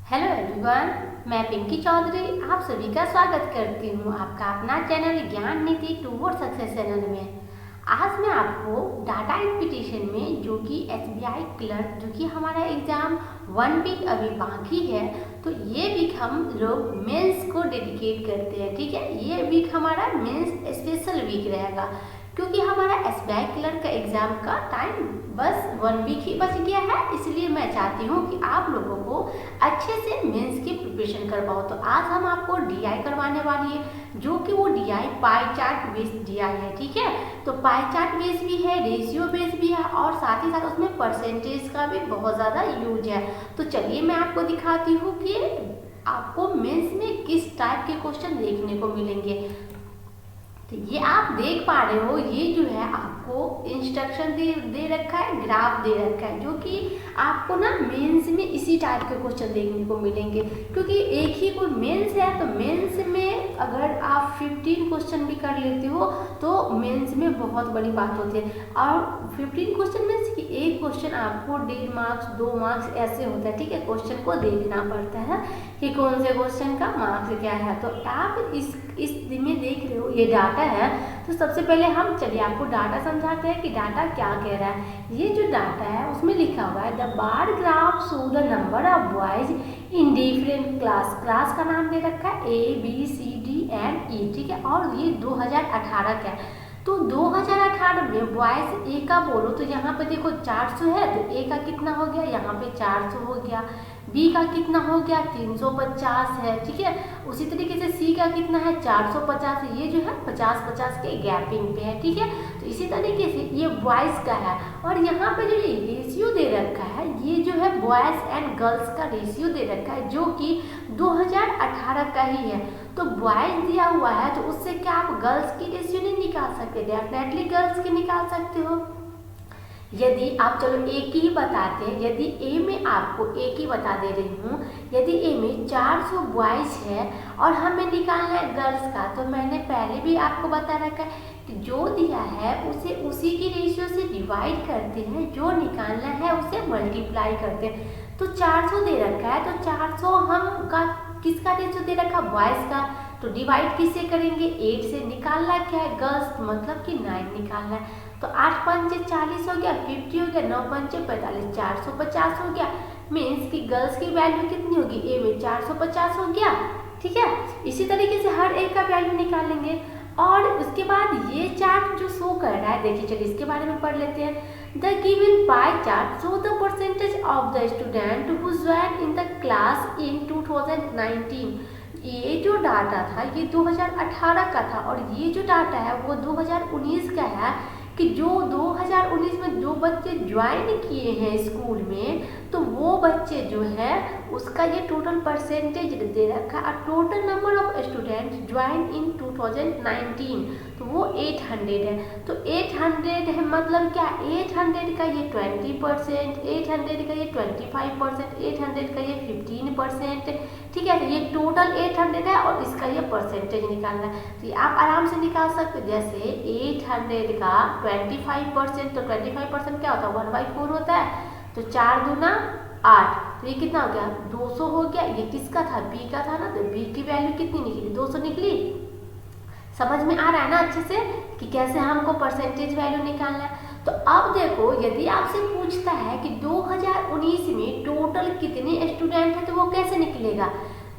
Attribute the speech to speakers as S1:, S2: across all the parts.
S1: Hello everyone, मैं पिंकी चौधरी आप सभी का स्वागत करती हूँ आपका अपना चैनल ज्ञान नीति टूवर्ड सक्सेस चैनल में। आज मैं आपको डाटा इंपटीशन में जो कि एसबीआई क्लर्क जो कि हमारा एग्ज़ाम 1 वीक अभी बाकी है, तो ये वीक हम लोग मेंस को डेडिकेट करते हैं। ठीक है, ये वीक हमारा मेंस स्पेशल वीक रहेगा क्योंकि हमारा एसबीआई क्लर्क का एग्ज़ाम का टाइम बस 1 वीक ही बच गया है। इसलिए मैं चाहती हूँ कि आप लोगों को अच्छे से मेंस की प्रिपरेशन करवाओ। तो आज हम आपको डीआई करवाने वाली है, जो कि वो DI pie chart based DI है। ठीक है, तो पाई चार्ट बेस्ड भी है, रेशियो बेस्ड भी है और साथ ही साथ उसमें परसेंटेज का भी बहुत ज़्यादा यूज है। तो चलिए मैं आपको दिखाती हूँ कि आपको मेंस में किस टाइप के क्वेश्चन देखने को मिलेंगे। तो ये आप देख पा रहे हो, ये जो है आपको इंस्ट्रक्शन दे रखा है, ग्राफ दे रखा है, जो कि आपको ना मेंस में इसी टाइप के क्वेश्चन देखने को मिलेंगे। क्योंकि एक ही कोई मेंस है, तो मेंस में अगर आप 15 क्वेश्चन भी कर लेते हो तो मेंस में बहुत बड़ी बात होती है। और 15 क्वेश्चन मीन्स कि एक क्वेश्चन आपको 1.5 मार्क्स 2 मार्क्स ऐसे होता है। ठीक है, क्वेश्चन को देखना पड़ता है कि कौन से क्वेश्चन का मार्क्स क्या है। तो आप इस में देख रहे हो ये डाटा है। तो सबसे पहले हम चलिए आपको डाटा समझाते हैं कि डाटा क्या कह रहा है। ये जो डाटा है उसमें लिखा हुआ है the bar graph show the number of boys in different class का नाम दे रखा है ABCD एंड E। ठीक है, और ये 2018 का है। तो 2018 में बॉयज ए का बोलो तो यहाँ पे देखो 400 है, तो ए का कितना हो गया, यहाँ पे 400 हो गया। बी का कितना हो गया, 350 है। ठीक है, उसी तरीके से सी का कितना है, 450 है। ये जो है 50-50 के गैपिंग पे है। ठीक है, तो इसी तरीके से ये बॉयज़ का है। और यहाँ पे जो ये रेशियो दे रखा है, ये जो है बॉयज़ एंड गर्ल्स का रेशियो दे रखा है, जो कि 2018 का ही है। तो बॉयज़ दिया हुआ है, तो उससे क्या आप गर्ल्स की रेशियो नहीं निकाल सकते? डेफिनेटली गर्ल्स की निकाल सकते हो। यदि आप चलो एक ही बताते हैं, यदि ए में आपको एक ही बता दे रही हूँ, यदि ए में 400 बॉयज़ है और हमें निकालना है गर्ल्स का, तो मैंने पहले भी आपको बता रखा है कि जो दिया है उसे उसी की रेशियो से डिवाइड करते हैं, जो निकालना है उसे मल्टीप्लाई करते हैं। तो 400 दे रखा है, तो 400 हम का किसका रेशियो दे रखा, बॉयज़ का। तो डिवाइड किससे करेंगे, 8 से। निकालना क्या है, गर्ल्स, मतलब कि 9 निकालना है। तो 8 पंचे 40 हो गया, 50 हो गया, 9 पंचे 45, 450 हो गया। मीन्स कि गर्ल्स की वैल्यू कितनी होगी, ए में 450 हो गया। ठीक है, इसी तरीके से हर एक का वैल्यू निकालेंगे। और उसके बाद ये चार्ट जो शो कर रहा है, देखिए चलिए इसके बारे में पढ़ लेते हैं। The given pie chart show the percentage of the student who join in the class in 2019। ये जो डाटा था ये 2018 का था, और ये जो डाटा है वो 2019 का है। कि जो 2019 में जो बच्चे ज्वाइन किए हैं स्कूल में, तो वो बच्चे जो है उसका ये टोटल परसेंटेज दे रखा है। Total number of student join in 2019, तो वो 800 है। तो 800 है मतलब क्या, 800 का ये 20%, 800 का ये 25%, 800 का ये 15%। ठीक है, तो ये टोटल 800 है और इसका ये परसेंटेज निकालना है। तो ये आप आराम से निकाल सकते हो। जैसे 800 का 25%, तो 25% क्या होता है, 1/4 होता है। तो 4 दूना 8, तो ये कितना हो गया, 200 हो गया। ये किसका था, बी का था ना, तो बी की वैल्यू कितनी निकली, 200 निकली। समझ में आ रहा है ना अच्छे से कि कैसे हमको परसेंटेज वैल्यू निकालना है। तो अब देखो, यदि आपसे पूछता है कि 2019 में टोटल कितने स्टूडेंट हैं, तो वो कैसे निकलेगा,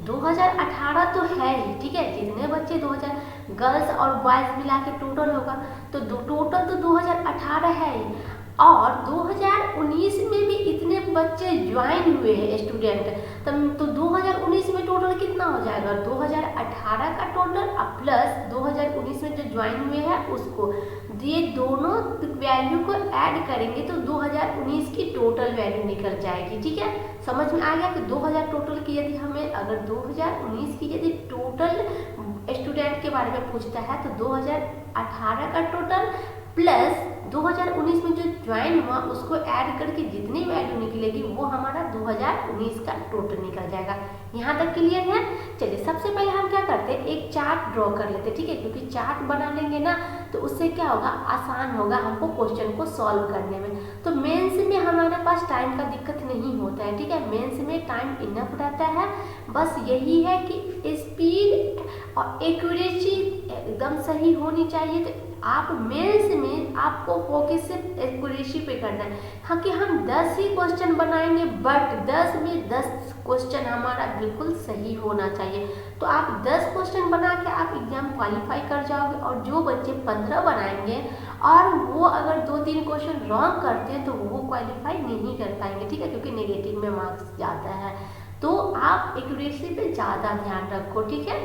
S1: 2018 तो है ही। ठीक है, कितने बच्चे 2000 गर्ल्स और बॉयज़ मिला के टोटल होगा, तो टोटल तो 2018 है ही। और 2019 में भी इतने बच्चे ज्वाइन हुए हैं स्टूडेंट, तब तो 2019 में टोटल कितना हो जाएगा, 2018 का टोटल प्लस 2019 में जो ज्वाइन हुए हैं उसको, ये दोनों वैल्यू को ऐड करेंगे तो 2019 की टोटल वैल्यू निकल जाएगी। ठीक है, समझ में आ गया कि 2000 टोटल की, यदि हमें अगर 2019 की यदि टोटल स्टूडेंट के बारे में पूछता है, तो 2018 का टोटल प्लस 2019 में जो ज्वाइन हुआ उसको ऐड करके जितनी वैल्यू निकलेगी वो हमारा 2019 का टोटल निकल जाएगा। यहाँ तक क्लियर है। चलिए सबसे पहले हम क्या करते हैं, एक चार्ट ड्रॉ कर लेते हैं, ठीक है, क्योंकि चार्ट बना लेंगे ना तो उससे क्या होगा, आसान होगा हमको क्वेश्चन को सॉल्व करने में। तो मेंस में हमारे पास टाइम का दिक्कत नहीं होता है, ठीक है, मेंस में टाइम इनफ रहता है। बस यही है कि स्पीड और एक्यूरेसी एकदम सही होनी चाहिए। तो आप मेंस में आपको फोकस सिर्फ एक्यूरेसी पे करना है। हाँ कि हम 10 ही क्वेश्चन बनाएंगे बट 10 में 10 क्वेश्चन हमारा बिल्कुल सही होना चाहिए। तो आप 10 क्वेश्चन बना के आप एग्जाम क्वालिफाई कर जाओगे। और जो बच्चे 15 बनाएंगे और वो अगर 2-3 क्वेश्चन रॉन्ग करते हैं तो वो क्वालिफाई नहीं कर पाएंगे, ठीक है, क्योंकि नेगेटिव में मार्क्स जाता है। तो आप एक्यूरेसी पे ज़्यादा ध्यान रखो, ठीक है।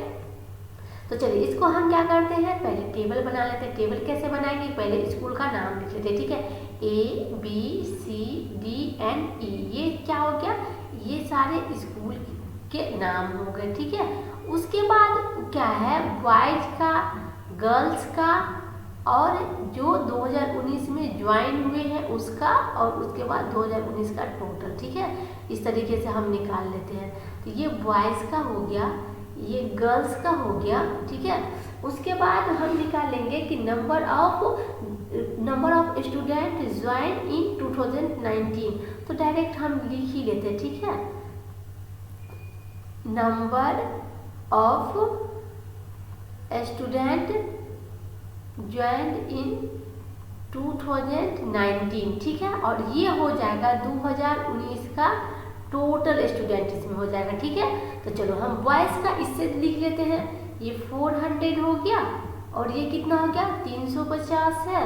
S1: तो चलिए इसको हम क्या करते हैं, पहले टेबल बना लेते हैं। टेबल कैसे बनाएंगे, पहले स्कूल का नाम लिख लेते हैं, ठीक है, ABCDNE, ये क्या हो गया, ये सारे स्कूल के नाम हो गए, ठीक है। उसके बाद क्या है, बॉयज का, गर्ल्स का और जो 2019 में ज्वाइन हुए हैं उसका, और उसके बाद 2019 का टोटल, ठीक है। इस तरीके से हम निकाल लेते हैं। तो ये बॉयज़ का हो गया, ये गर्ल्स का हो गया, ठीक है। उसके बाद हम निकालेंगे कि number of student join in 2019। तो डायरेक्ट हम लिख ही लेते हैं, ठीक है, number of student join in 2019, ठीक है। और ये हो जाएगा 2019 का टोटल स्टूडेंट इसमें हो जाएगा, ठीक है। तो चलो हम बॉयज़ का इससे लिख लेते हैं, ये 400 हो गया और ये कितना हो गया 350 है,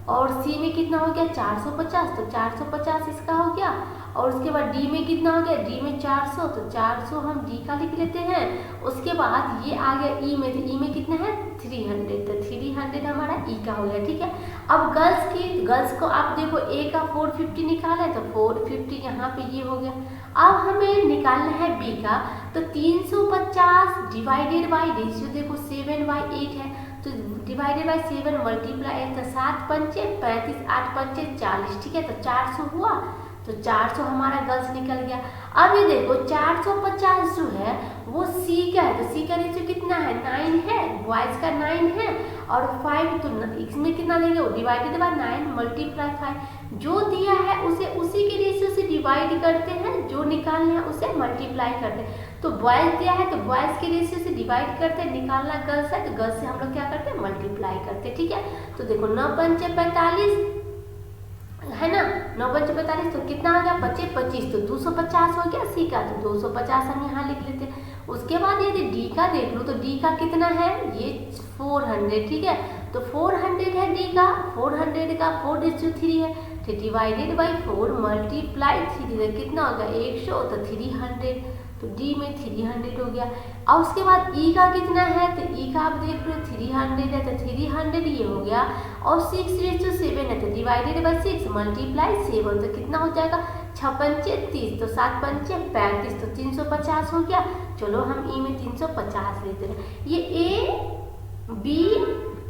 S1: और सी में कितना हो गया 450, तो 450 इसका हो गया। और उसके बाद डी में कितना हो गया, डी में 400, तो 400 हम डी का लिख लेते हैं। उसके बाद ये आ गया ई में, तो ई में कितना है 300, तो 300 हमारा ई का हो गया, ठीक है। अब गर्ल्स को आप देखो, ए का 450 निकाला है तो 450 यहाँ पे ये हो गया। अब हमें निकालना है बी का, तो 350 डिवाइडेड बाई रेशियो देखो 7/8 है, तो डिवाइडेड बाई 7 मल्टीप्लाई 8, तो 7 पंचे 35, 8 पंचे 40, ठीक है। तो 400 हुआ, तो 400 हमारा गर्ल्स निकल गया। अब ये देखो 450 जो है वो सी का है, तो सी का रेशियो कितना है 9 है, बॉयज़ का 9 है और 5, तो इसमें कितना लेंगे वो डिवाइडेड बाय 9 मल्टीप्लाई 5। जो दिया है उसे उसी के रेशियो से डिवाइड करते हैं, जो निकालना है उसे मल्टीप्लाई करते हैं। तो बॉयज़ दिया है तो बॉयज़ के रेशियो से डिवाइड करते हैं, निकालना गर्ल्स है तो गर्ल्स से हम लोग क्या करते हैं मल्टीप्लाई करते हैं, ठीक है। तो देखो 9 पंचे 45 है ना, 9 पंचे 45, तो कितना हो गया 25 25, तो 250 हो गया सी का, तो 250 हम यहाँ लिख लेते हैं। उसके बाद यदि डी का देख लो तो डी का कितना है ये 400, ठीक है। तो 400 है डी का, 400 का 4/3 है, तो डिवाइडेड बाई 4 मल्टीप्लाई 3, कितना हो गया 100, तो 300, तो डी में 300 हो गया। और उसके बाद ई का कितना है, तो ई का आप देख लो 300 है, तो 300 ये हो गया। और 6/7 है, तो डिवाइडेड बाई 6 मल्टीप्लाई 7, तो कितना हो जाएगा 6 पंचे 30, तो 7 पंचे 35, तो 350 हो गया। चलो हम ई में 350 लेते हैं। ये ए बी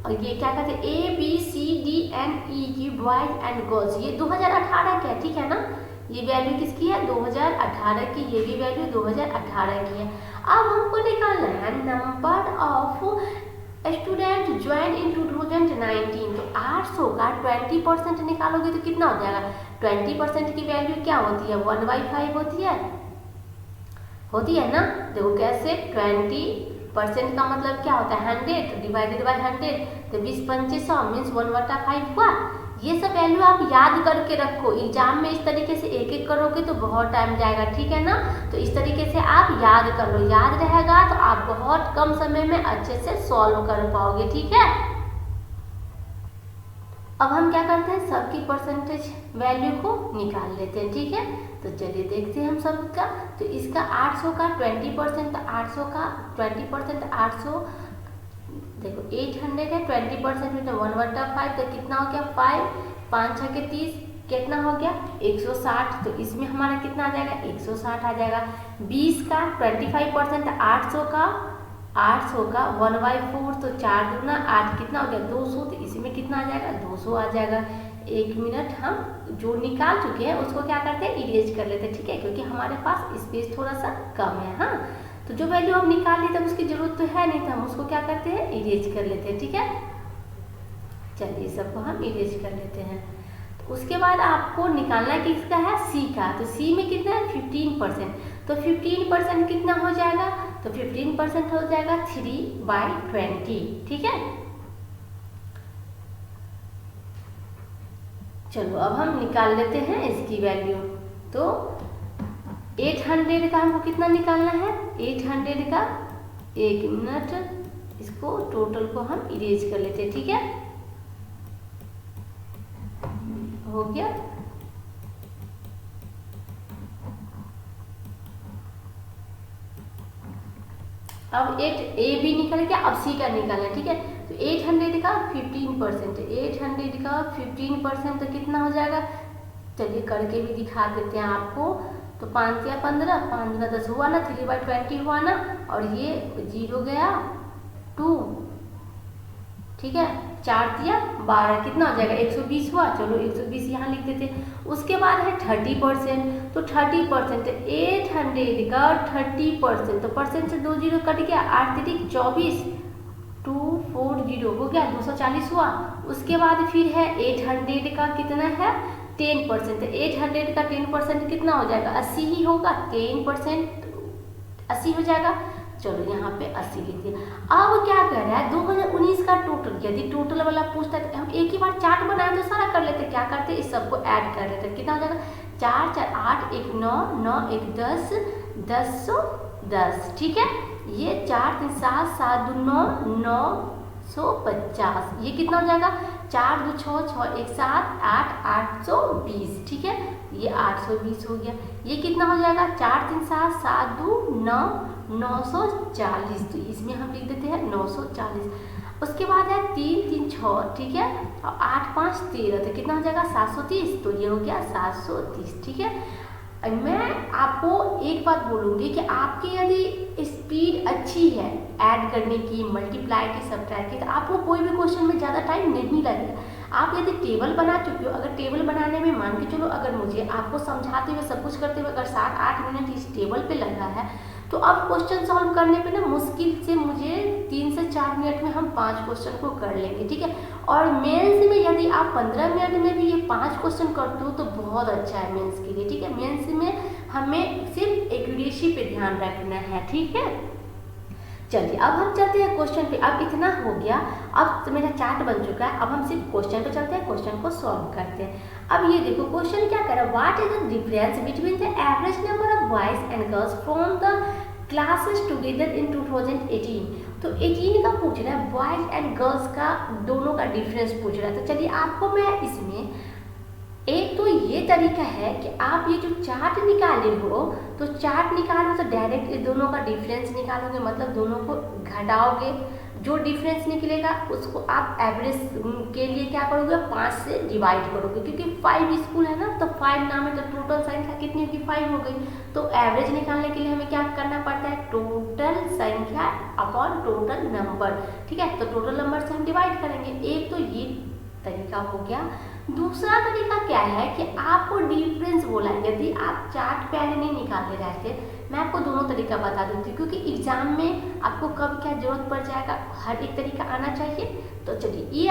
S1: और ये क्या कहते हैं ABCDNE की बॉयज एंड गर्ल्स, ये 2018 का है, ठीक है ना। ये वैल्यू किसकी है 2018 की, ये भी वैल्यू 2018 की है। अब हमको निकालना है number of student join in 2019। तो 800 का 20% निकालोगे तो कितना हो जाएगा, 20% की वैल्यू क्या होती है 1/5 होती है ना। देखो कैसे 20% का मतलब क्या होता है 100, डिवाइडेड बाई 100, तो 20 पंचे 100 मीन्स 1/5 हुआ। ये सब वैल्यू आप याद करके रखो, एग्जाम में इस तरीके से एक एक करोगे तो बहुत टाइम जाएगा, ठीक है ना। तो इस तरीके से आप याद कर लो, याद रहेगा तो आप बहुत कम समय में अच्छे से सॉल्व कर पाओगे, ठीक है। अब हम क्या करते हैं सबकी परसेंटेज वैल्यू को निकाल लेते हैं, ठीक है। तो चलिए देखते हैं हम सबका। तो इसका 800 का 20%, 800 का 20%, 800 देखो 800 है 20% में तो 1/5, तो कितना हो गया 5 5 6 के 30, कितना हो गया 160, तो इसमें हमारा कितना आ जाएगा 160 आ जाएगा। 20 का 25%, 800 का 1/4, तो 4 दूना 8, कितना हो गया 200, तो इसमें कितना आ जाएगा 200 आ जाएगा। 1 मिनट हम जो निकाल चुके हैं उसको क्या करते हैं, इरेज कर लेते हैं, ठीक है, क्योंकि हमारे पास स्पेस थोड़ा सा कम है। हाँ, तो जो वैल्यू हम निकाल लेते हैं उसकी जरूरत तो है नहीं, तो हम उसको क्या करते हैं, इरेज कर लेते हैं, ठीक है। चलिए सबको हम इरेज कर लेते हैं। तो उसके बाद आपको निकालना किसका है, सी का। तो सी में कितना है, 15%। तो 15% कितना हो जाएगा, तो 15% हो जाएगा 3/20, ठीक है। चलो अब हम निकाल लेते हैं इसकी वैल्यू। तो 800 का हमको कितना निकालना है, 800 का 1 मिनट, इसको टोटल को हम इरेज कर लेते हैं, ठीक है, हो गया। अब 8 ए भी निकल गया, अब सी का निकालना है, ठीक है। तो 800 का 15%, 800 का 15% तो कितना हो जाएगा, चलिए करके भी दिखा देते हैं आपको। तो 5 या 15, 5 का 10 हुआ ना, 3/20 हुआ ना, और ये 0 गया 2, ठीक है, 4 या 12 कितना हो जाएगा, 120 हुआ। चलो 120 यहाँ लिख देते हैं। उसके बाद है 30%, तो 30%, 800 का 30%, तो परसेंट से 2 जीरो कट गया, 8 3 24, 240 हो गया, 240 हुआ। उसके बाद फिर है 800 का कितना है, 10%, 800 का 10% कितना हो जाएगा, 80 ही होगा, 10% 80 हो जाएगा। चलो यहाँ पे 80 लिख दिया। अब क्या कर रहा है, 2019 का टोटल, यदि टोटल वाला पूछता है तो हम एक ही बार चार्ट बनाए तो सारा कर लेते, क्या करते इस सबको ऐड कर लेते, कितना हो जाएगा, 4 4 8 1 9 9 1 10 10 10, ठीक है। ये 4 3 7 7 2 9 950, ये कितना हो जाएगा, 4 2 6 6 1 7 8 820, ठीक है, ये 820 हो गया। ये कितना हो जाएगा, 4 3 7 7 2 9 940, तो इसमें हम लिख देते हैं 940। उसके बाद है 3 3 6, ठीक है, और 8 5 13, तो कितना हो जाएगा 730, तो ये हो गया 730, ठीक है। मैं आपको एक बात बोलूँगी कि आपकी यदि स्पीड अच्छी है ऐड करने की, मल्टीप्लाई की, सब्ट्रैक्ट की, तो आपको कोई भी क्वेश्चन में ज़्यादा टाइम नहीं लगेगा। आप यदि टेबल बना चुके हो, अगर टेबल बनाने में मान के चलो, अगर मुझे आपको समझाते हुए सब कुछ करते हुए अगर 7-8 मिनट इस टेबल पे लगा है, तो अब क्वेश्चन सॉल्व करने पे ना मुश्किल से मुझे 3 से 4 मिनट में हम 5 क्वेश्चन को कर लेंगे, ठीक है। और मेंस में यदि आप 15 मिनट में भी ये 5 क्वेश्चन करते हो तो बहुत अच्छा है मेंस के लिए, ठीक है। मेंस में हमें सिर्फ एक्यूरेसी पे ध्यान रखना है, ठीक है। चलिए अब हम चलते हैं क्वेश्चन पे। अब इतना हो गया, अब तो मेरा चार्ट बन चुका है, अब हम सिर्फ क्वेश्चन पे चलते हैं, क्वेश्चन को सॉल्व करते हैं। अब ये देखो क्वेश्चन क्या कर रहा है, what is the difference between the average number of boys and girls from the classes together in 2018। तो 18 का पूछ रहा है, बॉयज एंड गर्ल्स का दोनों का डिफरेंस पूछ रहा है। तो चलिए आपको मैं इसमें एक तो ये तरीका है कि आप ये जो चार्ट निकाले हो, तो चार्ट निकालो तो डायरेक्ट इस दोनों का डिफरेंस निकालोगे, मतलब दोनों को घटाओगे, जो डिफरेंस निकलेगा उसको आप एवरेज के लिए क्या करोगे, 5 से डिवाइड करोगे, क्योंकि 5 स्कूल है ना, तो 5 नाम है, तो टोटल संख्या कितनी होगी, 5 हो गई। तो एवरेज निकालने के लिए हमें क्या करना पड़ता है, टोटल संख्या अपॉन टोटल नंबर, ठीक है। तो टोटल नंबर से हम डिवाइड करेंगे। एक तो ये तरीका हो गया। दूसरा तरीका क्या है कि आपको डिफरेंस बोला है, यदि आप चार्ट पहले नहीं निकालते रहते, मैं आपको दोनों तरीका बता देती हूँ, क्योंकि एग्जाम में आपको कब क्या जरूरत पड़ जाएगा, हर एक तरीका आना चाहिए। तो चलिए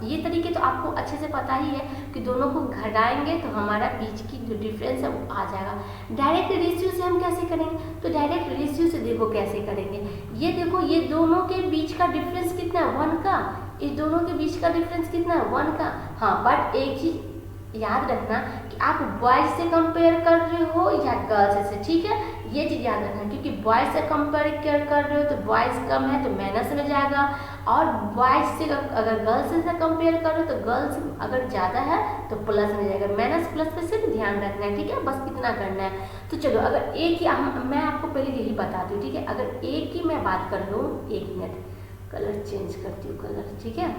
S1: ये तरीके तो आपको अच्छे से पता ही है कि दोनों को घटाएंगे तो हमारा बीच की जो डिफरेंस है वो आ जाएगा। डायरेक्ट रेशियो से हम कैसे करेंगे, तो डायरेक्ट रेशियो से देखो कैसे करेंगे। ये देखो, ये दोनों के बीच का डिफरेंस कितना है, 1 का, इस दोनों के बीच का डिफरेंस कितना है, 1 का। हाँ, बट एक चीज याद रखना कि आप बॉयज से कंपेयर कर रहे हो या गर्ल्स से, ठीक है, ये चीज याद रखना, क्योंकि बॉयज से कंपेयर कर रहे हो तो बॉयज कम है तो माइनस में जाएगा, और बॉयज से अगर गर्ल्स से कंपेयर कर रहे हो तो गर्ल्स अगर ज़्यादा है तो प्लस में जाएगा। माइनस प्लस पे सिर्फ ध्यान रखना है, ठीक है, बस इतना करना है। तो चलो, अगर एक ही मैं आपको पहले यही बता दूँ, ठीक है, अगर एक की मैं बात कर लूँ, 1 मिनट कलर चेंज करती हूँ, कलर, ठीक है,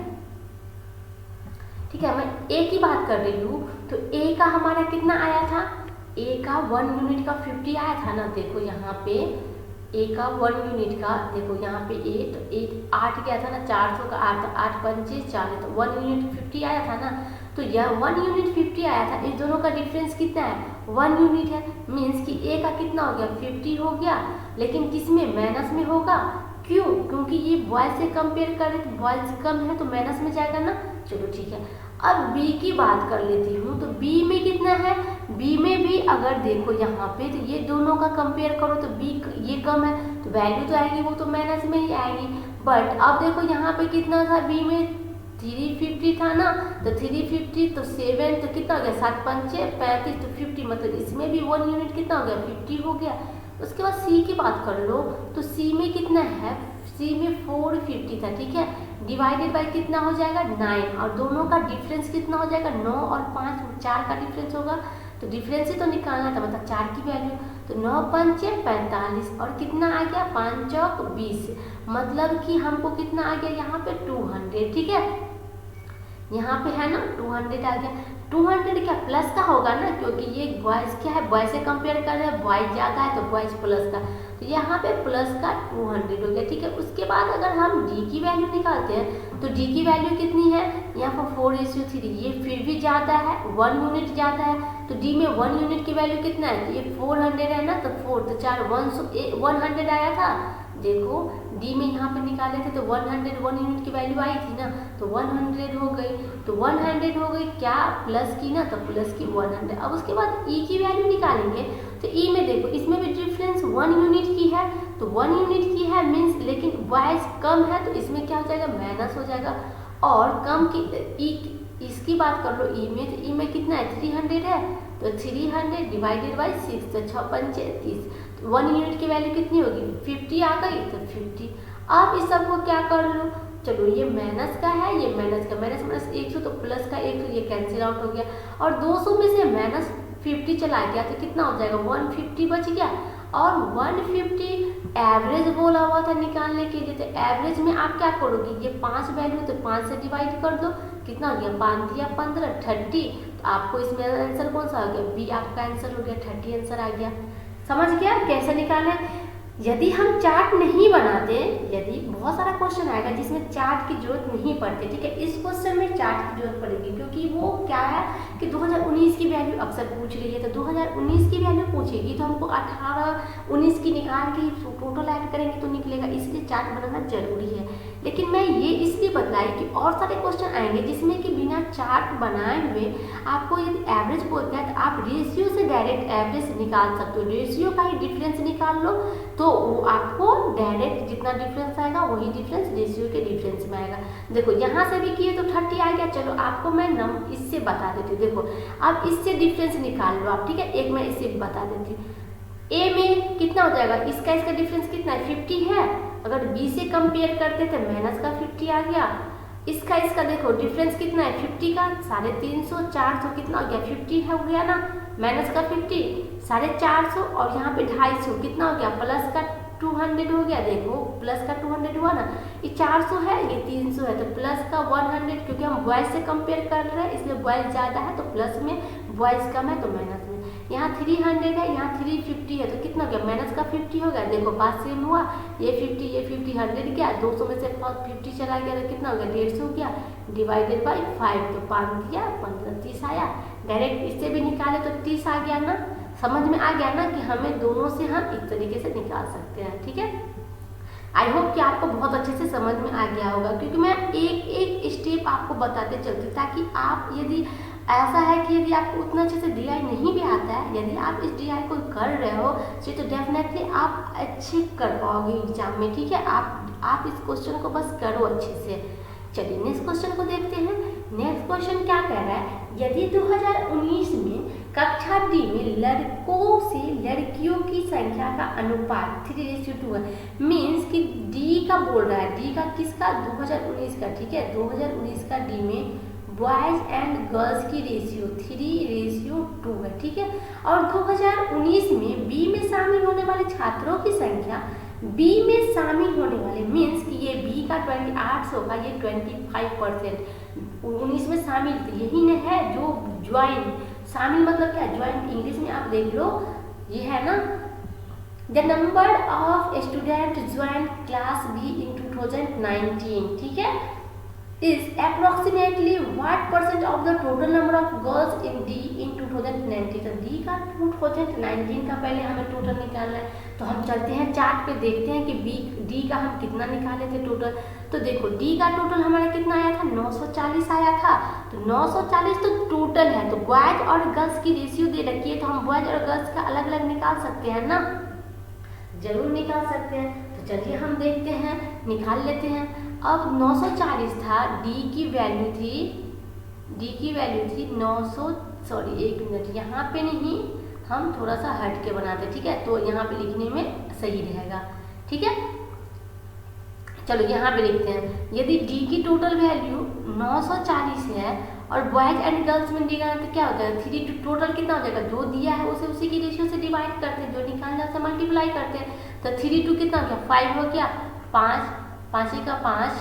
S1: ठीक है, मैं ए की बात कर रही हूँ। तो ए का हमारा कितना आया था, ए का 1 यूनिट का 50 आया था ना, देखो यहाँ पे ए का 1 यूनिट का, देखो यहाँ पे ए, तो 8 गया था ना, 400 का 8, 8 5 40, तो 1 यूनिट 50 आया था ना। तो यह 1 यूनिट 50 आया था, इस दोनों का डिफरेंस कितना है 1 यूनिट है, मीन्स कि ए का कितना हो गया 50 हो गया, लेकिन किस में माइनस में होगा, क्यों, क्योंकि ये बॉयज से कंपेयर कर रहे तो बॉयज कम है तो माइनस में जाएगा ना। चलो ठीक है, अब बी की बात कर लेती हूँ, तो बी में कितना है, बी में भी अगर देखो यहाँ पे तो ये दोनों का कंपेयर करो तो बी ये कम है तो वैल्यू तो आएगी वो तो माइनस में ही आएगी। बट अब देखो यहाँ पे कितना था बी में 350 था ना, तो 350 तो 7 तो कितना हो गया 7 पंचे 35 तो 50, मतलब इसमें भी 1 यूनिट कितना हो गया 50 हो गया। उसके बाद सी की बात कर लो, तो सी में कितना है, सी में 450 था, ठीक है, डिवाइडेड बाय कितना हो जाएगा 9, और दोनों का डिफरेंस कितना हो जाएगा 9 और 5, 4 का डिफरेंस होगा, तो डिफरेंस ही तो निकालना था, मतलब 4 की वैल्यू, तो 9 पंचे 45 और कितना आ गया 5 चौक 20, मतलब कि हमको कितना आ गया यहाँ पे 200, ठीक है, यहाँ पे है ना 200 आ गया। 200 क्या प्लस का होगा ना, क्योंकि ये बॉयज क्या है, बॉयज से कंपेयर कर रहे हैं, बॉयज ज़्यादा है तो बॉयज प्लस का, तो यहाँ पे प्लस का 200 हो गया, ठीक है। उसके बाद अगर हम डी की वैल्यू निकालते हैं तो डी की वैल्यू कितनी है, यहाँ पर 4:3, ये फिर भी ज़्यादा है 1 यूनिट ज़्यादा है, तो डी में 1 यूनिट की वैल्यू कितना है, ये 400 है ना, तो 4 तो 4 100 आया था, देखो डी में यहाँ पे निकाले थे तो 1 यूनिट की वैल्यू आई थी ना, तो 100 हो गई, तो 100 हो गई क्या प्लस की ना, तो प्लस की 100। अब उसके बाद ई की वैल्यू निकालेंगे, तो ई में देखो इसमें भी डिफरेंस 1 यूनिट की है, तो 1 यूनिट की है मीन्स, लेकिन बॉयज कम है तो इसमें क्या हो जाएगा माइनस हो जाएगा, और कम की ई इसकी बात कर लो ई में, तो ई में कितना है 300 है, तो 300 डिवाइडेड बाई 6, तो 6 पंचे 30, तो 1 यूनिट की वैल्यू कितनी होगी 50 आ गई, तो 50। अब इस सबको क्या कर लो, चलो ये माइनस का है, ये माइनस का, माइनस माइनस 100 तो प्लस का 100, ये कैंसिल आउट हो गया, और 200 में से माइनस 50 चला गया तो कितना हो जाएगा 150 बच गया, और 150 एवरेज बोला हुआ था निकालने के लिए, तो एवरेज में आप क्या करोगे, ये 5 वैल्यू तो 5 से डिवाइड कर दो, कितना हो गया 5 दिया 15 30, तो आपको इसमें आंसर कौन सा हो गया बी, आपका आंसर हो गया 30 आंसर आ गया। समझ गया कैसे निकालें। यदि हम चार्ट नहीं बनाते, यदि बहुत सारा क्वेश्चन आएगा जिसमें चार्ट की जरूरत नहीं पड़ती, ठीक है, इस क्वेश्चन में चार्ट की जरूरत पड़ेगी, क्योंकि वो क्या है कि 2019 की वैल्यू अक्सर पूछ रही है, तो 2019 की वैल्यू पूछेगी तो हमको 18 19 की निकाल के टोटल ऐड करेंगे तो निकलेगा, इसलिए चार्ट बनाना जरूरी है। लेकिन मैं ये इसलिए बताई कि और सारे क्वेश्चन आएंगे जिसमें कि बिना चार्ट बनाए हुए आपको यदि एवरेज बोलते हैं तो आप रेशियो से डायरेक्ट एवरेज निकाल सकते हो, रेशियो का ही डिफरेंस निकाल लो तो वो आपको डायरेक्ट जितना डिफरेंस आएगा वही डिफरेंस रेशियो के डिफरेंस में आएगा। देखो यहाँ से भी किए तो 30 आ गया, चलो आपको मैं इससे बता देती हूँ, देखो अब इससे डिफरेंस निकाल लो आप, ठीक है, एक मैं इससे बता देती हूँ। ए में कितना हो जाएगा, इसका डिफरेंस कितना है 50 है, अगर बी से कंपेयर करते तो माइनस का 50 आ गया, इसका देखो डिफरेंस कितना है 50 का 350 400 कितना हो गया 50 हो गया ना, माइनस का 50 450 और यहाँ पे 250 कितना हो गया प्लस का 200 हो गया, देखो प्लस का 200 हुआ ना, ये 400 है ये 300 है, तो प्लस का 100, क्योंकि हम बॉयज से कंपेयर कर रहे हैं इसलिए बॉयज ज़्यादा है तो प्लस में, बॉयज कम है तो माइनस में। यहाँ 300 है, यहाँ 350 है, तो कितना हो गया माइनस का 50 हो गया, देखो बात सेम हुआ, ये 50 100 गया, 200 में से 50 चला गया तो कितना हो गया 150 हो गया, डिवाइडेड बाई 5, तो 5 दिया 15 30 आया, डायरेक्ट इससे भी निकाले तो 30 आ गया ना। समझ में आ गया ना कि हमें दोनों से हम इस तरीके से निकाल सकते हैं, ठीक है। आई होप कि आपको बहुत अच्छे से समझ में आ गया होगा, क्योंकि मैं एक एक स्टेप आपको बताते चलती ताकि आप यदि ऐसा है कि यदि आपको उतना अच्छे से डीआई नहीं भी आता है, यदि आप इस डीआई को कर रहे हो तो डेफिनेटली आप अच्छे कर पाओगे एग्जाम में, ठीक है। आप इस क्वेश्चन को बस करो अच्छे से। चलिए नेक्स्ट क्वेश्चन को देखते हैं। नेक्स्ट क्वेश्चन क्या कह रहा है, यदि 2019 में कक्षा डी में लड़कों से लड़कियों की संख्या का अनुपात 3:2 है, मीन्स कि डी का बोल रहा है, डी का किसका 2019 का, ठीक है, 2019 का डी में बॉयज एंड गर्ल्स की रेशियो 3:2 है, ठीक है। और 2019 में बी में शामिल होने वाले छात्रों की संख्या, बी में शामिल होने वाले मीन्स कि ये बी का 2800 का ये 25%, 19 में शामिल थे, यही न है जो ज्वाइन, शामिल मतलब क्या ज्वाइन इंग्लिश में आप देख लो, ये है ना, the number of student join class be in 2019, ठीक है। is approximately what percent of the total number of girls in D in 2019। तो D का 2019 का पहले हमें टोटल निकालना है। तो हम चलते हैं चार्ट पे, देखते हैं कि D का हम कितना निकाले थे टोटल। तो देखो D का टोटल हमारा कितना आया था, 940 आया था। तो 940 तो टोटल है, तो बॉयज और गर्ल्स की रेशियो दे रखी है, तो हम बॉयज और गर्ल्स का अलग अलग निकाल सकते हैं ना, जरूर निकाल सकते हैं। तो चलिए हम देखते हैं, निकाल लेते हैं। अब 940 था, D की वैल्यू थी 900, सॉरी एक मिनट, यहाँ पे नहीं, हम थोड़ा सा हट के बनाते, ठीक है, तो यहाँ पे लिखने में सही रहेगा, ठीक है। चलो यहाँ पे लिखते हैं, यदि D की टोटल वैल्यू 940 है और बॉयज एंड गर्ल्स में दिया तो क्या हो जाएगा, 3 टोटल कितना हो जाएगा, जो दिया है उसे उसी की रेशियो से डिवाइड करते हैं, जो निकालना है उसे मल्टीप्लाई करते हैं। तो 3 2 कितना हो गया, 5 हो गया, 5 5 का 5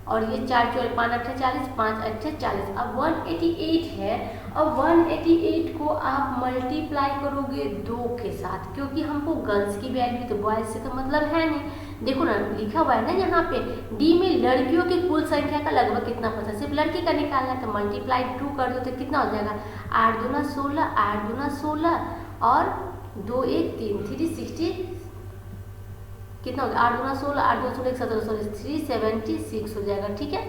S1: और ये 4 4 5 8 40, 5 8 40। अब 188 है, और 188 को आप मल्टीप्लाई करोगे 2 के साथ, क्योंकि हमको गर्ल्स की वैल्यू, तो बॉयज से तो मतलब है नहीं। देखो ना लिखा हुआ है ना यहाँ पे, डी में लड़कियों की कुल संख्या का लगभग कितना परसेंट, सिर्फ लड़की का निकालना है, तो मल्टीप्लाई 2 कर दो तो कितना हो जाएगा, 8 दूना 16, 8 दूना 16 और 2 1 3 360 कितना हो गया, 8 दूना 16, 8 दूना 16 17 376 हो जाएगा, ठीक है,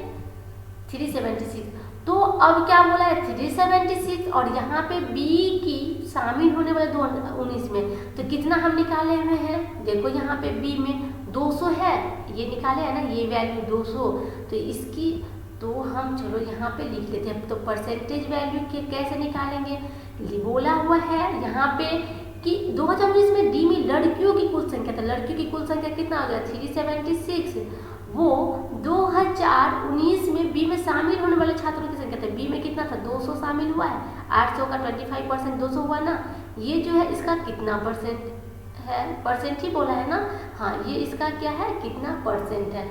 S1: 376। तो अब क्या बोला है, 376, और यहाँ पे बी की शामिल होने वाले 219 में, तो कितना हम निकाले हुए हैं, देखो यहाँ पे बी में 200 है, ये निकाले है ना, ये वैल्यू 200, तो इसकी, तो हम चलो यहाँ पे लिख लेते हैं। तो परसेंटेज वैल्यू के कैसे निकालेंगे, बोला हुआ है यहाँ पे कि 2019 में डी में लड़कियों की कुल संख्या, तो लड़कियों की कुल संख्या कितना हो गया, 376, वो 2019 में बी में शामिल होने वाले छात्रों की संख्या था, बी में कितना था, 200 शामिल हुआ है, 800 का 25% 200 हुआ ना, ये जो है इसका कितना परसेंट है, परसेंट ही बोला है ना, हाँ ये इसका क्या है, कितना परसेंट है।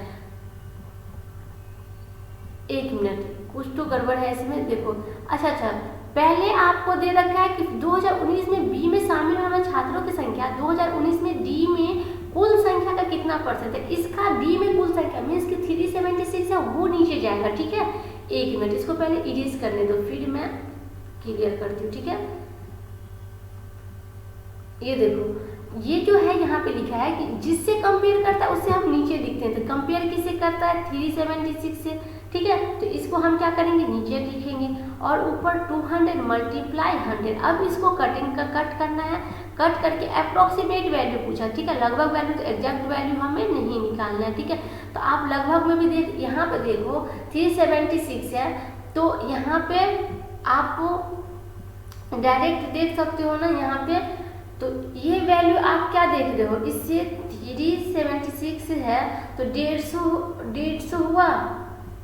S1: एक मिनट, कुछ तो गड़बड़ है इसमें, देखो अच्छा, पहले आपको दे रखा है कि 2019 में बी में शामिल होने वाले छात्रों की संख्या 2019 में डी में कुल संख्या का कितना परसेंट है, इसका डी में कुल संख्या मीन्स कि 376 है, वो नीचे जाएगा, ठीक है। एक मिनट, इसको पहले इरेज करने दो, फिर मैं क्लियर करती हूँ, ठीक है। ये देखो, ये जो है यहाँ पे लिखा है कि जिससे कंपेयर करता है उससे हम नीचे लिखते हैं, तो कंपेयर किससे करता है, 376 से, ठीक है। तो इसको हम क्या करेंगे, नीचे लिखेंगे, और ऊपर 200 मल्टीप्लाई 100। अब इसको कट करना है, कट करके अप्रोक्सीमेट वैल्यू पूछा, ठीक है, लगभग वैल्यू, तो एग्जैक्ट वैल्यू हमें नहीं निकालना है, ठीक है। तो आप लगभग में भी देख, यहाँ पे देखो 376 है, तो यहाँ पे आप डायरेक्ट देख सकते हो ना यहाँ पे, तो ये वैल्यू आप क्या देख रहे हो, इससे 376 है, तो 150 हुआ,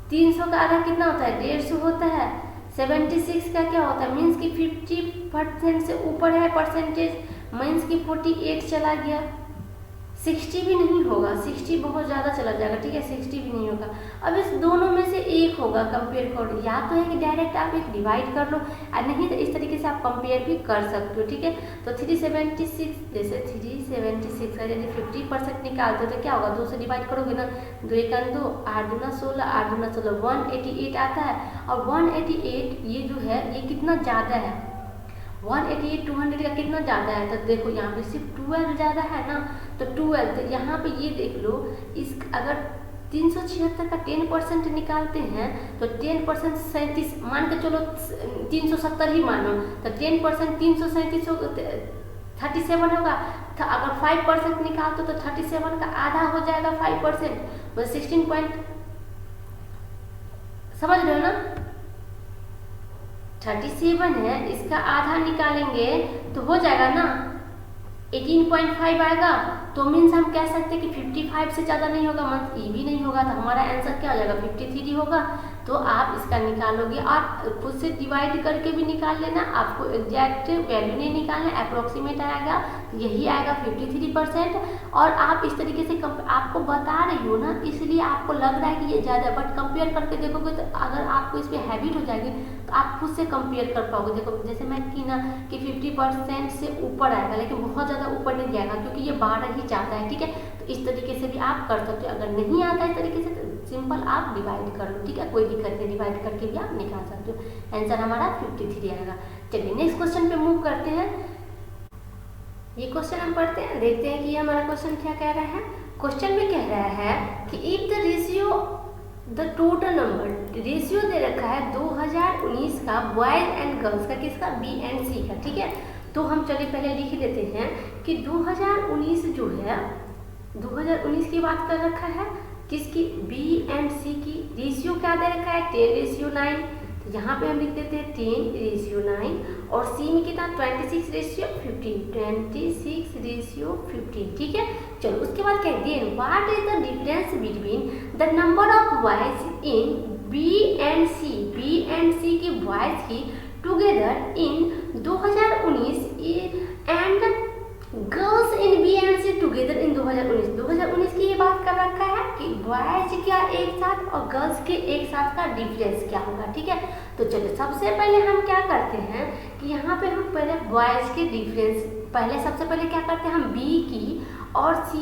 S1: 300 का आधा कितना होता है, 150 होता है, 76 का क्या होता है, मीन्स कि 50% से ऊपर है परसेंटेज, मीन्स कि 48 चला गया, 60 भी नहीं होगा, 60 बहुत ज़्यादा चला जाएगा, ठीक है, 60 भी नहीं होगा। अब इस दोनों में से एक होगा कंपेयर करो, या तो है कि डायरेक्ट आप एक डिवाइड कर लो, और नहीं तो इस तरीके से आप कंपेयर भी कर सकते हो, ठीक है। तो 376, जैसे 376 का यदि 50% निकालते हो तो क्या होगा, 2 से डिवाइड करोगे ना, 2 1 2, 8 दूना 16, 8 दूना 16, 188 आता है, और 188 ये जो है ये कितना ज़्यादा है, 188 200 का कितना ज़्यादा है, तो देखो यहाँ पे सिर्फ 12 ज़्यादा है ना, तो 12, तो यहाँ पे ये देख लो, इस अगर 376 का 10% निकालते हैं तो 10% 37, मान के चलो 370 ही मानो, तो 10% 337 37 होगा, तो अगर 5% निकालते तो 37 का आधा हो जाएगा 5%, बस 16 पॉइंट, समझ रहे हो ना, 37 है, इसका आधा निकालेंगे तो हो जाएगा ना 18.5 आएगा, तो मीन्स हम कह सकते हैं कि 55 से ज़्यादा नहीं होगा, मतलब ये भी नहीं होगा, तो हमारा आंसर क्या हो जाएगा, 53 होगा। तो आप इसका निकालोगे, आप खुद से डिवाइड करके भी निकाल लेना, आपको एग्जैक्ट वैल्यू नहीं निकालना, अप्रोक्सीमेट आएगा यही आएगा 53%। और आप इस तरीके से आपको बता रही हो ना, इसलिए आपको लग रहा है कि ये ज़्यादा है, बट कंपेयर करके देखोगे तो अगर आपको इस पर हैबिट हो जाएगी तो आप खुद से कंपेयर कर पाओगे। देखो जैसे मैं की ना कि 50% से ऊपर आएगा, लेकिन बहुत ज़्यादा ऊपर नहीं जाएगा क्योंकि ये 12 ही चाहता है, ठीक है। तो इस तरीके से भी आप कर सकते हो। अगर नहीं आता इस तरीके से तो सिंपल आप डिवाइड कर लो, ठीक है, कोई दिक्कत नहीं, डिवाइड करके भी आप निकाल सकते हो। आंसर हमारा 53 आएगा। चलिए नेक्स्ट क्वेश्चन पे मूव करते हैं। ये क्वेश्चन हम पढ़ते हैं, देखते हैं कि हमारा क्वेश्चन क्या कह रहा है। क्वेश्चन में कह रहा है कि if the ratio the total number, ratio दे रखा है 2019 का बॉयज एंड गर्ल्स का, किसका, बी एंड सी का, ठीक है। तो हम चलिए पहले लिख लेते हैं कि 2019 जो है 2019 की बात कर रखा है, किसकी, बी एंड सी की। रेशियो क्या दे रखा है, 10:9, तो यहाँ पे हम लिख देते हैं 10:9। और सी में कितना, 26:15, 26:15, ठीक है। चलो उसके बाद कह दिए what is the difference between the number of boys in B and C, B and C की बॉयज की together in 2019 and girls in B and C together in 2019। 2019 की ये बात कर रखा है कि बॉयज क्या एक साथ और गर्ल्स के एक साथ का डिफरेंस क्या होगा, ठीक है। तो चलो सबसे पहले हम क्या करते हैं कि यहाँ पे हम पहले बॉयज के डिफरेंस, पहले सबसे पहले क्या करते हैं हम बी की और सी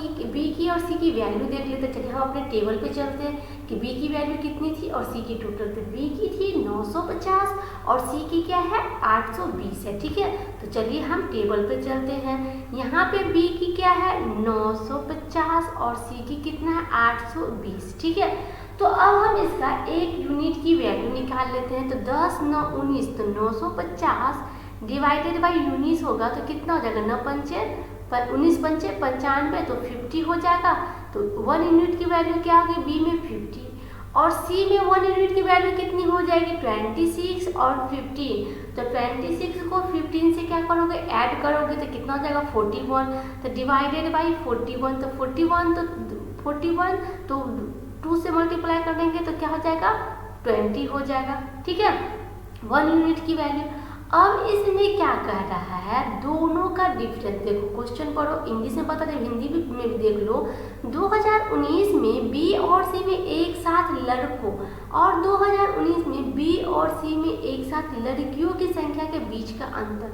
S1: की वैल्यू देख लेते हैं। चलिए हम अपने टेबल पे चलते हैं कि बी की वैल्यू कितनी थी और सी की टोटल, तो बी की थी 950 और सी की क्या है 820 है, ठीक है। तो चलिए हम टेबल पे चलते हैं। यहाँ पे बी की क्या है 950 और सी की कितना है 820, ठीक है। तो अब हम इसका एक यूनिट की वैल्यू निकाल लेते हैं। तो 10 9 19, तो 950 डिवाइडेड बाई 19 होगा तो कितना हो जाएगा, 9 पंचे 19 पंचे 95, तो 50 हो जाएगा। तो 1 यूनिट की वैल्यू क्या होगी बी में 50 और सी में 1 यूनिट की वैल्यू कितनी हो जाएगी 26 और 15। तो 26 को 15 से क्या करोगे, ऐड करोगे तो कितना हो जाएगा 41, तो डिवाइडेड बाई 41, तो 41 तो 2 से मल्टीप्लाई कर देंगे तो क्या हो जाएगा 20 हो जाएगा, ठीक है, 1 यूनिट की वैल्यू। अब इसमें क्या कह रहा है, दोनों का डिफरेंस देखो, क्वेश्चन पढ़ो, इंग्लिश में पता नहीं हिंदी में भी देख लो। 2019 में बी और सी में एक साथ लड़कों और 2019 में बी और सी में एक साथ लड़कियों की संख्या के बीच का अंतर,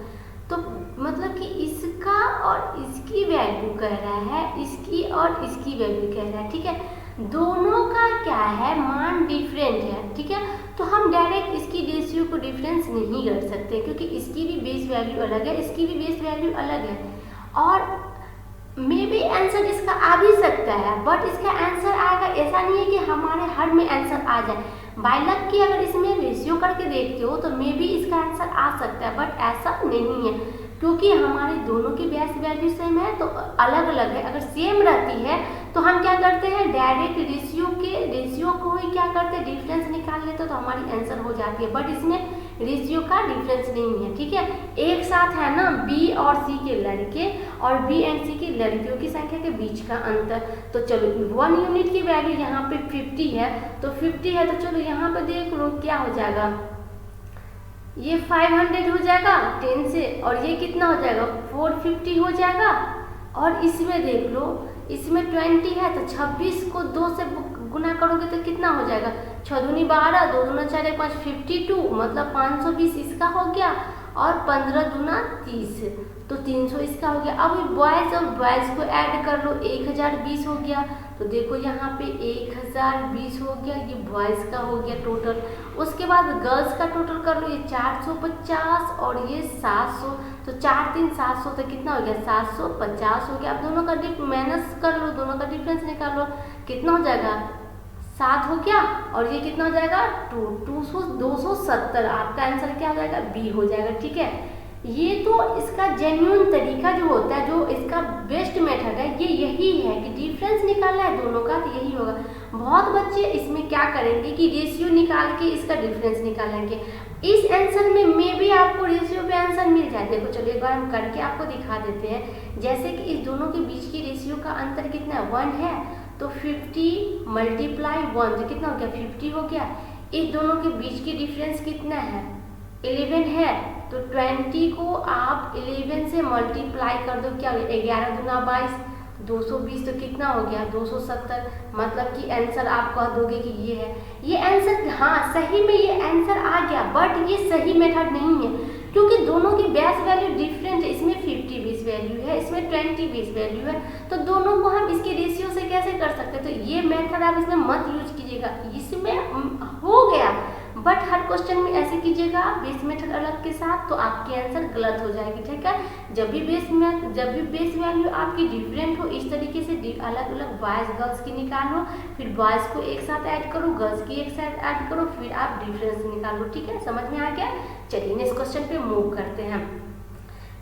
S1: तो मतलब कि इसका और इसकी वैल्यू कह रहा है, इसकी और इसकी वैल्यू कह रहा है, ठीक है। दोनों का क्या है मान डिफरेंट है, ठीक है। तो हम डायरेक्ट इसकी रेशियो को डिफरेंस नहीं कर सकते क्योंकि इसकी भी बेस वैल्यू अलग है, इसकी भी बेस वैल्यू अलग है। और मे बी आंसर इसका आ भी सकता है, बट इसका आंसर आएगा, ऐसा नहीं है कि हमारे हर में आंसर आ जाए। बाय लक की अगर इसमें रेशियो करके देखते हो तो मे बी इसका आंसर आ सकता है, बट ऐसा नहीं है क्योंकि हमारे दोनों की बेस वैल्यू सेम है तो अलग अलग है। अगर सेम रहती है तो हम क्या करते हैं डायरेक्ट रेशियो को ही क्या करते हैं डिफरेंस निकाल लेते तो हमारी आंसर हो जाती है, बट इसमें रेशियो का डिफरेंस नहीं है, ठीक है। एक साथ है ना बी और सी के लड़के और बी एंड सी की लड़कियों की संख्या के बीच का अंतर। तो चलो 1 यूनिट की वैल्यू यहाँ पे 50 है, तो 50 है तो चलो यहाँ पे देख लो क्या हो जाएगा, ये 500 हो जाएगा 10 से, और ये कितना हो जाएगा 450 हो जाएगा। और इसमें देख लो, इसमें 20 है तो 26 को 2 से गुना करोगे तो कितना हो जाएगा, 6 दूनी 12, 2 दूना 4 5 52, मतलब 520 इसका हो गया और 15 दूना 30, तो 300 इसका हो गया। अब बॉयज़ और बॉयज़ को ऐड कर लो, 1020 हो गया। तो देखो यहाँ पे 1020 हो गया, ये बॉयज़ का हो गया टोटल। उसके बाद गर्ल्स का टोटल कर लो, ये 450 और ये 700, तो 4 3 700 तो कितना हो गया 750 हो गया। अब दोनों का माइनस कर लो, दोनों का डिफरेंस निकाल लो, कितना हो जाएगा 7 हो गया और ये कितना हो जाएगा 270। आपका आंसर क्या हो जाएगा बी हो जाएगा, ठीक है। ये तो इसका जेन्युइन तरीका जो होता है, जो इसका बेस्ट मेथड है, ये यही है कि डिफरेंस निकालना है दोनों का, तो यही होगा। बहुत बच्चे इसमें क्या करेंगे कि रेशियो निकाल के इसका डिफरेंस निकालेंगे। इस आंसर में मे भी आपको रेशियो पे आंसर मिल जाए। देखो चलिए एक बार हम करके आपको दिखा देते हैं। जैसे कि इस दोनों के बीच की रेशियो का अंतर कितना है 1 है, तो 50 × 1 तो कितना हो गया 50 हो गया। इस दोनों के बीच की डिफरेंस कितना है 11 है तो 20 को आप 11 से मल्टीप्लाई कर दो, क्या 11 दूना 22, 220 तो कितना हो गया 270। मतलब कि आंसर आप कह दोगे कि ये है, ये आंसर, हाँ सही में ये आंसर आ गया, बट ये सही मेथड नहीं है क्योंकि दोनों की बेस वैल्यू डिफरेंट है। इसमें 50 बेस वैल्यू है, इसमें 20 बेस वैल्यू है, तो दोनों को हम इसके रेशियो से कैसे कर सकते हैं। तो ये मेथड आप इसमें मत यूज कीजिएगा, इसमें हो गया बट हर क्वेश्चन में ऐसे कीजिएगा बेस मेथड अलग के साथ, तो आपकी आंसर गलत हो जाएगी। ठीक है, जब भी बेस वैल्यू आपकी डिफरेंट हो इस तरीके से अलग अलग बॉयज गर्ल्स की निकालो, फिर बॉयज को एक साथ ऐड करो, गर्ल्स की एक साथ ऐड करो, फिर आप डिफरेंस निकालो। ठीक है, समझ में आ गया। चलिए नेक्स्ट क्वेश्चन पे मूव करते हैं।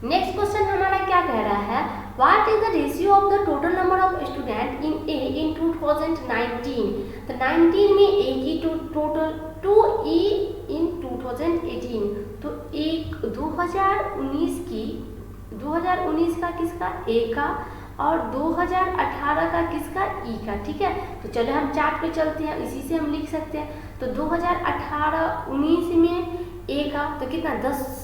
S1: नेक्स्ट क्वेश्चन हमारा क्या कह रहा है, what is the ratio of the total number of student in A in 2019। तो 19 में ए की टोटल, टू ई इन 2018। तो एक 2019 का किसका, ए का, और 2018 का किसका, ई का। ठीक है, तो चलो हम चार्ट पे चलते हैं, इसी से हम लिख सकते हैं। तो 2018-19 में ए का तो कितना 10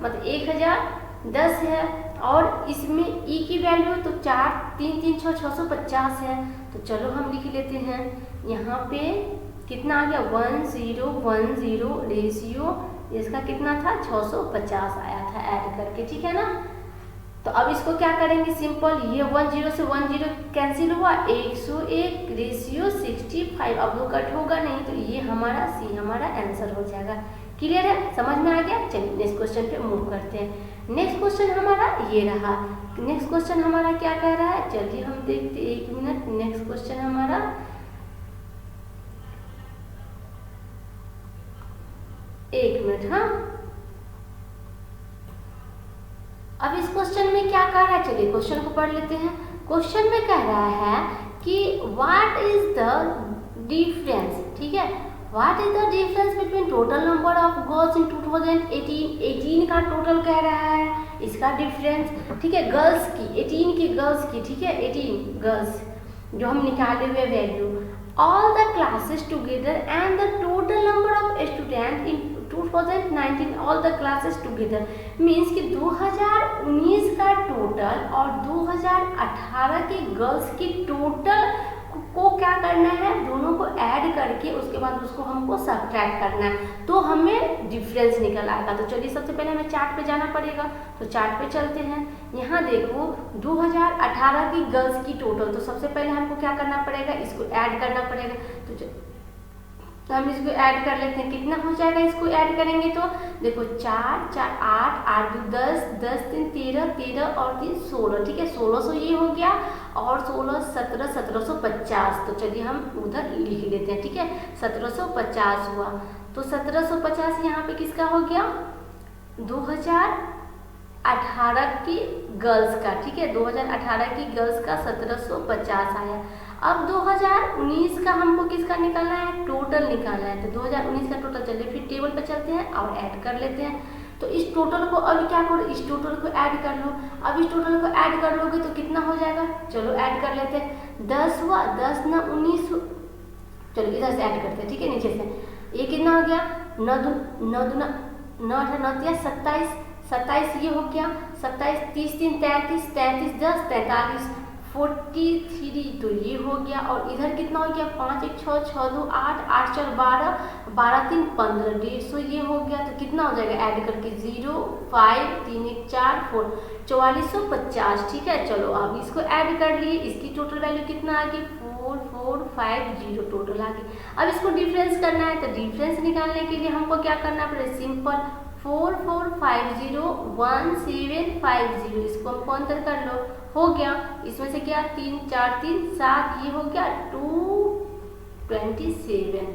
S1: मतलब 1010 है, और इसमें ई की वैल्यू तो 4 3 3 6 650 है। तो चलो हम लिख लेते हैं, यहाँ पे कितना आ गया 1010 रेशियो, इसका कितना था 650 आया था ऐड करके। ठीक है ना, तो अब इसको क्या करेंगे, सिंपल, ये 10 से 10 कैंसिल हुआ, 101 रेशियो 65। अब वो कट होगा नहीं, तो ये हमारा सी हमारा आंसर हो जाएगा। क्लियर है, समझ में आ गया। चलिए नेक्स्ट क्वेश्चन पे मूव करते हैं। नेक्स्ट क्वेश्चन हमारा ये रहा। नेक्स्ट क्वेश्चन हमारा क्या कह रहा है, चलिए हम देखते, एक मिनट। नेक्स्ट क्वेश्चन हमारा एक मिनट, हाँ, अब इस क्वेश्चन में क्या कह रहा है, चलिए क्वेश्चन को पढ़ लेते हैं। क्वेश्चन में कह रहा है कि व्हाट इज द डिफरेंस, ठीक है, what is the difference between total number of girls in 2018। 18 का टोटल कह रहा है, इसका डिफरेंस, ठीक है, गर्ल्स की 18 की गर्ल्स की, ठीक है, 18 गर्ल्स जो हम निकाले हुए value, all the classes together and the total number of student in 2019 all the classes together. Means कि 2019 का टोटल और 2018 के गर्ल्स की टोटल को क्या करना है, दोनों को ऐड करके उसके बाद उसको हमको सब्ट्रैक्ट करना है, तो हमें डिफरेंस निकल आएगा। तो चलिए सबसे पहले हमें चार्ट पे जाना पड़ेगा, तो चार्ट पे चलते हैं। यहाँ देखो 2018 की गर्ल्स की टोटल, तो सबसे पहले हमको क्या करना पड़ेगा, इसको ऐड करना पड़ेगा। तो हम इसको ऐड कर लेते हैं, कितना हो जाएगा, इसको ऐड करेंगे तो देखो 4 4 8 8 2 10 10 3 13 13 और 3 16, ठीक है, 1600 ये हो गया, और 16 17 1750। तो चलिए हम उधर लिख लेते हैं, ठीक है, 1750 हुआ। तो 1750 यहाँ पे किसका हो गया, 2018 की गर्ल्स का, ठीक है, 2018 की गर्ल्स का 1750 आया। अब 2019 का हमको किसका निकालना है, टोटल निकालना है। तो 2019 का टोटल, चलिए फिर टेबल पे चलते हैं और ऐड कर लेते हैं। तो इस टोटल को अब क्या करो, इस टोटल को ऐड कर लो। अब इस टोटल को ऐड कर लोगे तो कितना हो जाएगा, चलो ऐड कर लेते हैं। 10 हुआ, 10 ना 19, चलो इधर से ऐड करते हैं, ठीक है, नीचे से। ये कितना हो गया, 9 दूना 9 9 27 27, ये हो गया 27, 30 3 33 33 10 43 43, तो ये हो गया। और इधर कितना हो गया, 5 1 6 6 2 8 8 4 12 12 3 15 150, ये हो गया। तो कितना हो जाएगा ऐड करके 0 5 3 1 4 4 4450, ठीक है। चलो अब इसको ऐड कर लिए, इसकी टोटल वैल्यू कितना आ गई 4450 टोटल आ गई। अब इसको डिफरेंस करना है, तो डिफरेंस निकालने के लिए हमको क्या करना पड़ेगा, सिंपल 4450 1750, इसको हमको अंतर कर लो, हो गया। इसमें से क्या 3 4 3 7, ये हो गया 227।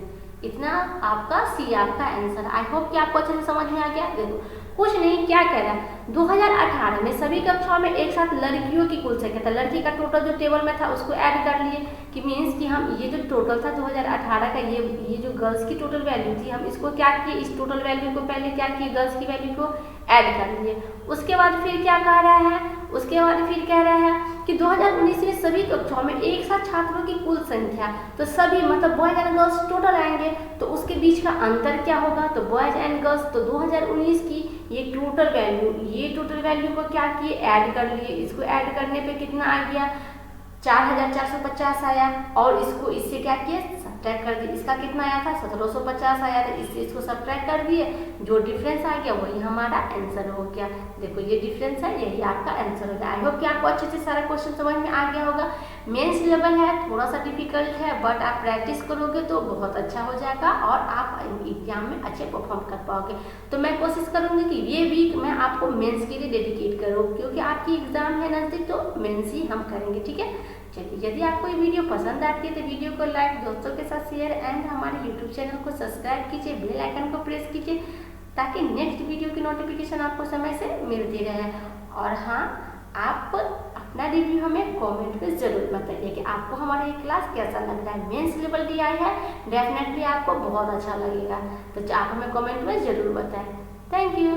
S1: इतना आपका सी आपका आंसर। आई होप कि आपको अच्छे से समझ में आ गया। देखो कुछ नहीं, क्या कह रहा है, 2018 में सभी कक्षाओं में एक साथ लड़कियों की कुल संख्या था, लड़की का टोटल जो टेबल में था उसको ऐड कर लिए, कि मीन्स कि हम ये जो टोटल था 2018 का, ये जो गर्ल्स की टोटल वैल्यू थी, हम इसको क्या किए, इस टोटल वैल्यू को पहले क्या किए, गर्ल्स की वैल्यू को ऐड कर लिए। उसके बाद फिर क्या कह रहा है, उसके बाद फिर कह रहा है कि 2019 में सभी कक्षाओं में एक साथ छात्रों की कुल संख्या, तो सभी मतलब बॉयज एंड गर्ल्स टोटल आएंगे, तो उसके बीच का अंतर क्या होगा, तो बॉयज एंड गर्ल्स, तो 2019 की ये टोटल वैल्यू को क्या किए, ऐड कर लिए। इसको ऐड करने पे कितना आ गया, 4450 आया, और इससे क्या किया, सब्ट्रैक्ट कर दिए। इसका कितना आया था, 1750 आया था, इससे इसको सब्ट्रैक्ट कर दिए, जो डिफरेंस आ गया वही हमारा आंसर हो गया। देखो ये डिफरेंस है, यही आपका आंसर हो गया। आई होप कि आपको अच्छे से सारा क्वेश्चन समझ में आ गया होगा। मेंस लेवल है, थोड़ा सा डिफिकल्ट है, बट आप प्रैक्टिस करोगे तो बहुत अच्छा हो जाएगा और आप एग्जाम में अच्छे परफॉर्म कर पाओगे। तो मैं कोशिश करूँगी कि ये वीक मैं आपको मेंस के लिए डेडिकेट करूँ, क्योंकि आपकी एग्जाम है नज़दीक, तो मेंस ही हम करेंगे, ठीक है। चलिए, यदि आपको ये वीडियो पसंद आती है तो वीडियो को लाइक, दोस्तों के साथ शेयर एंड हमारे यूट्यूब चैनल को सब्सक्राइब कीजिए, बेल आइकन को प्रेस कीजिए, ताकि नेक्स्ट वीडियो की नोटिफिकेशन आपको समय से मिलती रहे। और हाँ, आप अपना रिव्यू हमें कमेंट में ज़रूर बताइए कि आपको हमारा ये क्लास कैसा लग रहा है। मेंस लेवल डी आई है, डेफिनेटली आपको बहुत अच्छा लगेगा, तो आप हमें कमेंट में ज़रूर बताएं। Thank you.